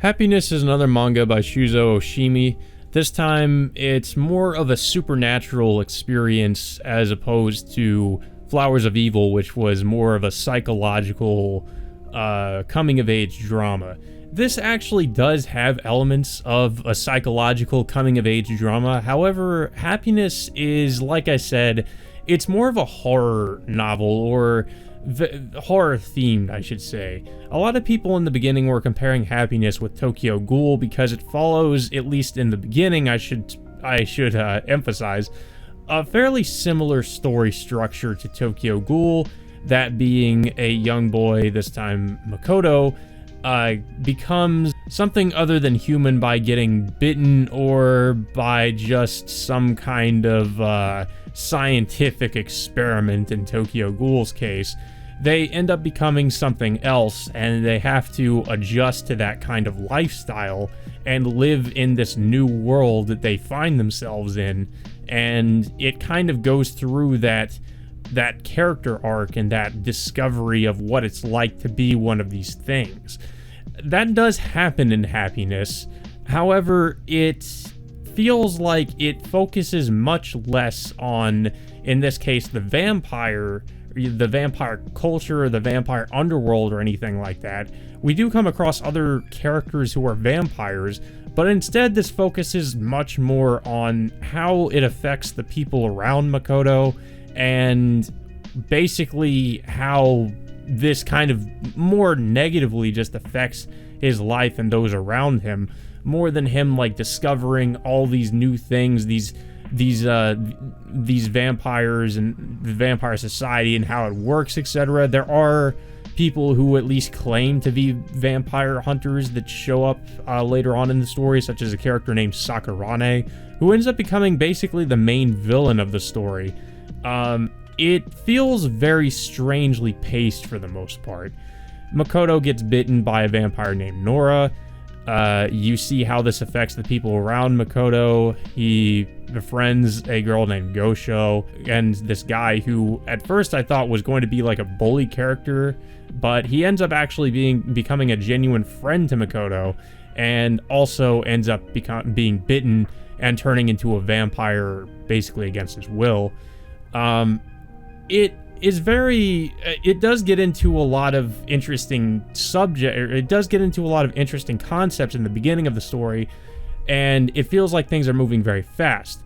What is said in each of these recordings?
Happiness is another manga by Shuzo Oshimi. This time, it's more of a supernatural experience as opposed to Flowers of Evil, which was more of a psychological coming-of-age drama. This actually does have elements of a psychological coming-of-age drama. However, Happiness is, like I said, it's more of a horror novel, or horror themed, I should say. A lot of people in the beginning were comparing Happiness with Tokyo Ghoul because it follows, at least in the beginning, I should emphasize, a fairly similar story structure to Tokyo Ghoul, that being a young boy, this time Makoto, becomes something other than human by getting bitten or by just some kind of scientific experiment in Tokyo Ghoul's case. They end up becoming something else, and they have to adjust to that kind of lifestyle and live in this new world that they find themselves in. And it kind of goes through that character arc and that discovery of what it's like to be one of these things. That does happen in Happiness. However, it feels like it focuses much less on, in this case, the vampire culture or the vampire underworld or anything like that. We do come across other characters who are vampires, but instead this focuses much more on how it affects the people around Makoto, and basically how this kind of more negatively just affects his life and those around him, more than him like discovering all these new things, these vampires and the vampire society and how it works, etc. There are people who at least claim to be vampire hunters that show up later on in the story, such as a character named Sakurane, who ends up becoming basically the main villain of the story. It feels very strangely paced for the most part. Makoto gets bitten by a vampire named Nora. You see how this affects the people around Makoto. He befriends a girl named Gosho and this guy who at first I thought was going to be like a bully character, but he ends up actually becoming a genuine friend to Makoto, and also ends up being bitten and turning into a vampire basically against his will. It does get into a lot of interesting concepts in the beginning of the story, and it feels like things are moving very fast.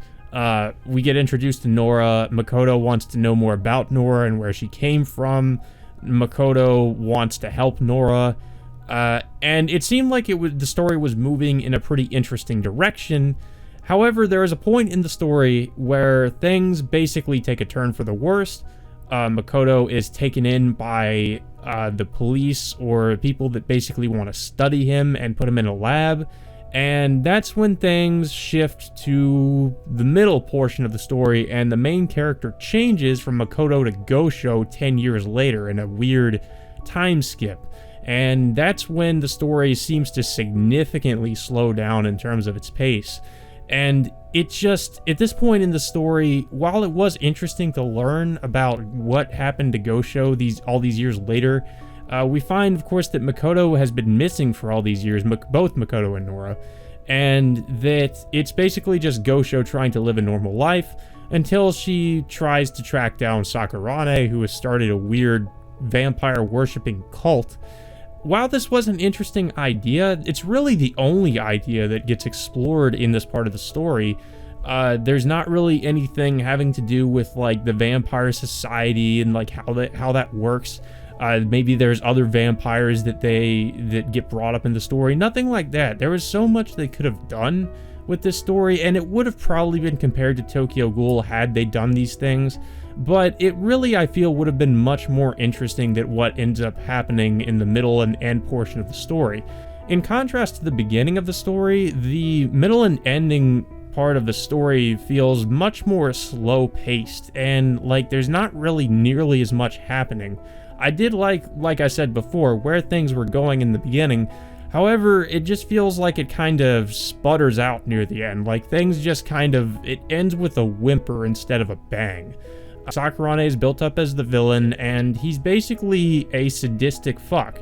We get introduced to Nora. Makoto wants to know more about Nora and where she came from. Makoto wants to help Nora, and it seemed like the story was moving in a pretty interesting direction. However, there is a point in the story where things basically take a turn for the worst. Makoto is taken in by the police or people that basically want to study him and put him in a lab, and that's when things shift to the middle portion of the story, and the main character changes from Makoto to Gosho 10 years later in a weird time skip, and that's when the story seems to significantly slow down in terms of its pace. And it just, at this point in the story, while it was interesting to learn about what happened to Gosho all these years later, we find, of course, that Makoto has been missing for all these years, both Makoto and Nora, and that it's basically just Gosho trying to live a normal life until she tries to track down Sakurane, who has started a weird vampire-worshipping cult. While this was an interesting idea, it's really the only idea that gets explored in this part of the story. There's not really anything having to do with like the vampire society and like how that works. Maybe there's other vampires that get brought up in the story. Nothing like that. There was so much they could have done with this story, and it would have probably been compared to Tokyo Ghoul had they done these things. But it really, I feel, would have been much more interesting than what ends up happening in the middle and end portion of the story. In contrast to the beginning of the story, the middle and ending part of the story feels much more slow-paced, and like there's not really nearly as much happening. I did like I said before, where things were going in the beginning. However, it just feels like it kind of sputters out near the end. Like things just it ends with a whimper instead of a bang. Sakurane is built up as the villain, and he's basically a sadistic fuck.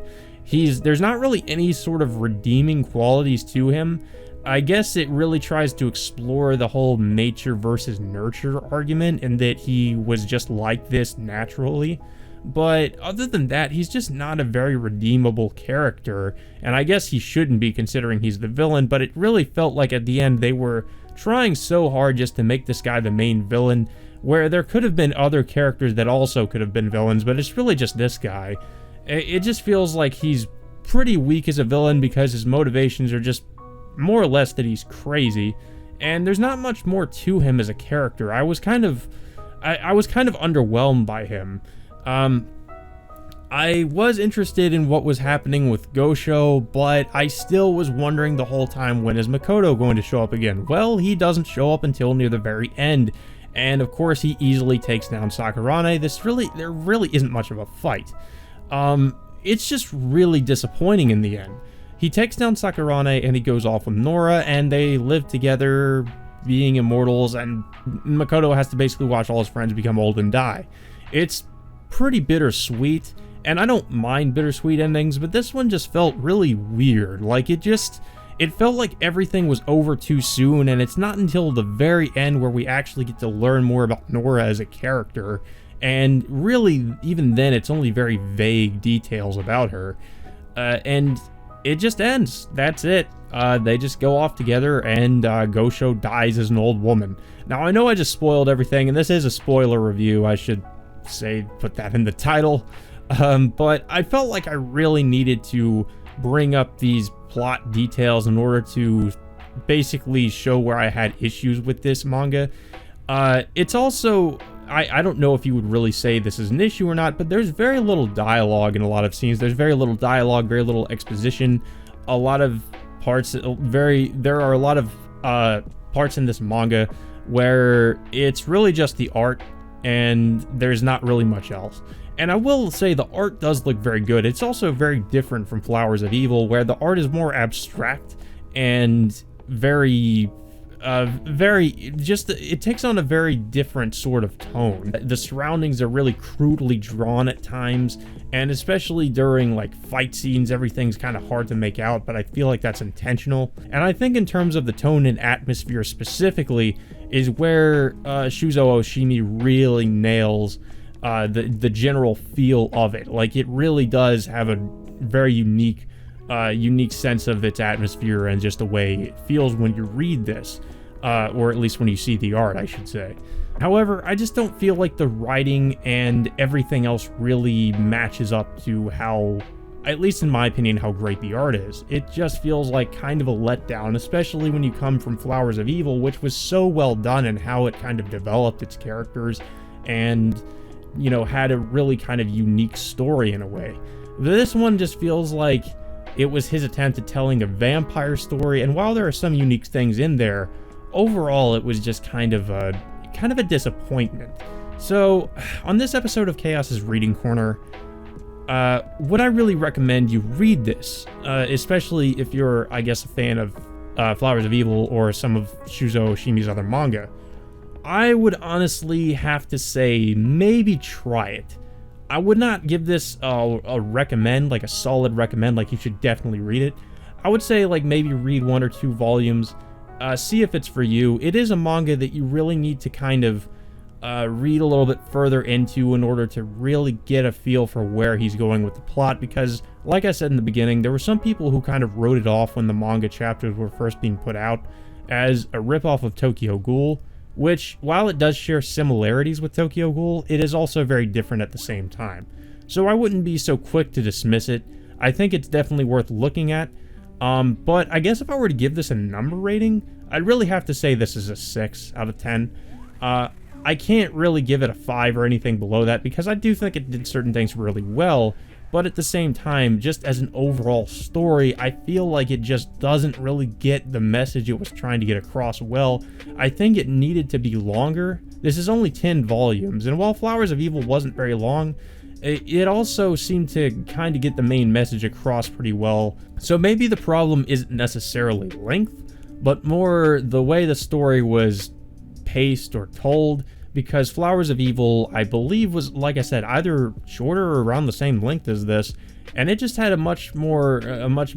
There's not really any sort of redeeming qualities to him. I guess it really tries to explore the whole nature versus nurture argument, and that he was just like this naturally. But other than that, he's just not a very redeemable character, and I guess he shouldn't be considering he's the villain, but it really felt like at the end they were trying so hard just to make this guy the main villain, where there could have been other characters that also could have been villains, but it's really just this guy. It just feels like he's pretty weak as a villain because his motivations are just more or less that he's crazy, and there's not much more to him as a character. I was kind of underwhelmed by him. I was interested in what was happening with Gosho, but I still was wondering the whole time, when is Makoto going to show up again? Well, he doesn't show up until near the very end, and of course he easily takes down Sakurane. There really isn't much of a fight. It's just really disappointing in the end. He takes down Sakurane and he goes off with Nora, and they live together being immortals, and Makoto has to basically watch all his friends become old and die. It's pretty bittersweet, and I don't mind bittersweet endings, but this one just felt really weird. Like, it felt like everything was over too soon, and it's not until the very end where we actually get to learn more about Nora as a character, and really, even then, it's only very vague details about her, and it just ends. That's it. They just go off together, and Gosho dies as an old woman. Now, I know I just spoiled everything, and this is a spoiler review. I should put that in the title. But I felt like I really needed to bring up these plot details in order to basically show where I had issues with this manga. It's also, I don't know if you would really say this is an issue or not, but there's very little dialogue in a lot of scenes. There's very little dialogue, very little exposition. A lot of parts, there are a lot of parts in this manga where it's really just the art, and there's not really much else. And I will say the art does look very good. It's also very different from Flowers of Evil, where the art is more abstract and it takes on a very different sort of tone. The surroundings are really crudely drawn at times, and especially during like fight scenes, everything's kind of hard to make out, but I feel like that's intentional. And I think in terms of the tone and atmosphere specifically is where Shuzo Oshimi really nails the general feel of it. Like, it really does have a very unique sense of its atmosphere and just the way it feels when you read this, or at least when you see the art, I should say. However, I just don't feel like the writing and everything else really matches up to how, at least in my opinion, how great the art is. It just feels like kind of a letdown, especially when you come from Flowers of Evil, which was so well done in how it kind of developed its characters and, you know, had a really kind of unique story in a way. This one just feels like it was his attempt at telling a vampire story, and while there are some unique things in there, overall it was just kind of a disappointment. So, on this episode of Kaos's Reading Corner, would I really recommend you read this, especially if you're, I guess, a fan of Flowers of Evil or some of Shuzo Oshimi's other manga? I would honestly have to say maybe try it. I would not give this a recommend, like a solid recommend, like you should definitely read it. I would say like maybe read 1 or 2 volumes, see if it's for you. It is a manga that you really need to kind of read a little bit further into in order to really get a feel for where he's going with the plot, because like I said in the beginning, there were some people who kind of wrote it off when the manga chapters were first being put out as a ripoff of Tokyo Ghoul, which, while it does share similarities with Tokyo Ghoul, it is also very different at the same time. So I wouldn't be so quick to dismiss it. I think it's definitely worth looking at. But I guess if I were to give this a number rating, I'd really have to say this is a 6 out of 10. I can't really give it a 5 or anything below that, because I do think it did certain things really well, but at the same time, just as an overall story, I feel like it just doesn't really get the message it was trying to get across well. I think it needed to be longer. This is only 10 volumes, and while Flowers of Evil wasn't very long, it also seemed to kind of get the main message across pretty well. So maybe the problem isn't necessarily length, but more the way the story was paced or told, because Flowers of Evil, I believe, was, like I said, either shorter or around the same length as this, and it just had a much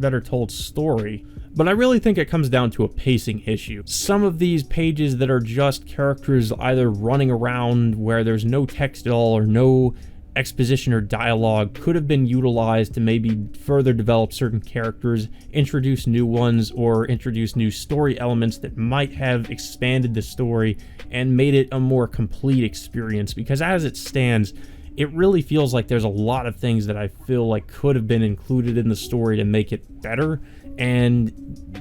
better told story. But I really think it comes down to a pacing issue. Some of these pages that are just characters either running around where there's no text at all or no exposition or dialogue could have been utilized to maybe further develop certain characters, introduce new ones, or introduce new story elements that might have expanded the story and made it a more complete experience. Because as it stands, it really feels like there's a lot of things that I feel like could have been included in the story to make it better, and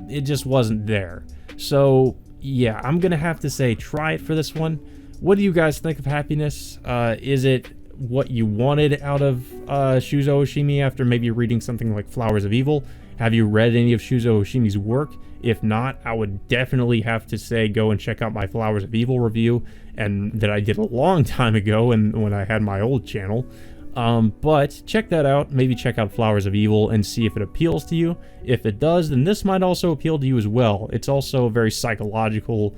it just wasn't there. So yeah, I'm gonna have to say try it for this one. What do you guys think of Happiness? Is it what you wanted out of Shuzo Oshimi after maybe reading something like Flowers of Evil? Have you read any of Shuzo Oshimi's work? If not, I would definitely have to say go and check out my Flowers of Evil review, and that I did a long time ago and when I had my old channel. But check that out. Maybe check out Flowers of Evil and see if it appeals to you. If it does, then this might also appeal to you as well. It's also a very psychological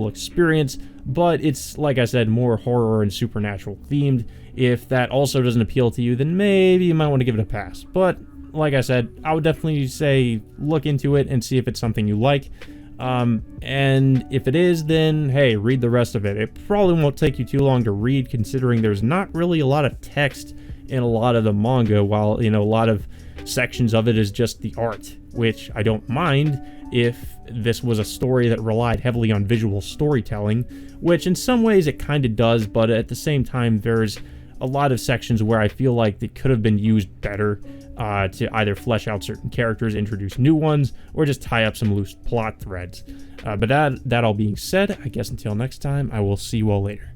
experience, but it's, like I said, more horror and supernatural themed. If that also doesn't appeal to you, then maybe you might want to give it a pass. But like I said, I would definitely say look into it and see if it's something you like. And if it is, then hey, read the rest of it. It probably won't take you too long to read, considering there's not really a lot of text in a lot of the manga, while, you know, a lot of sections of it is just the art, which I don't mind if this was a story that relied heavily on visual storytelling, which in some ways it kind of does, but at the same time there's a lot of sections where I feel like it could have been used better to either flesh out certain characters, introduce new ones, or just tie up some loose plot threads. But that all being said, I guess until next time, I will see you all later.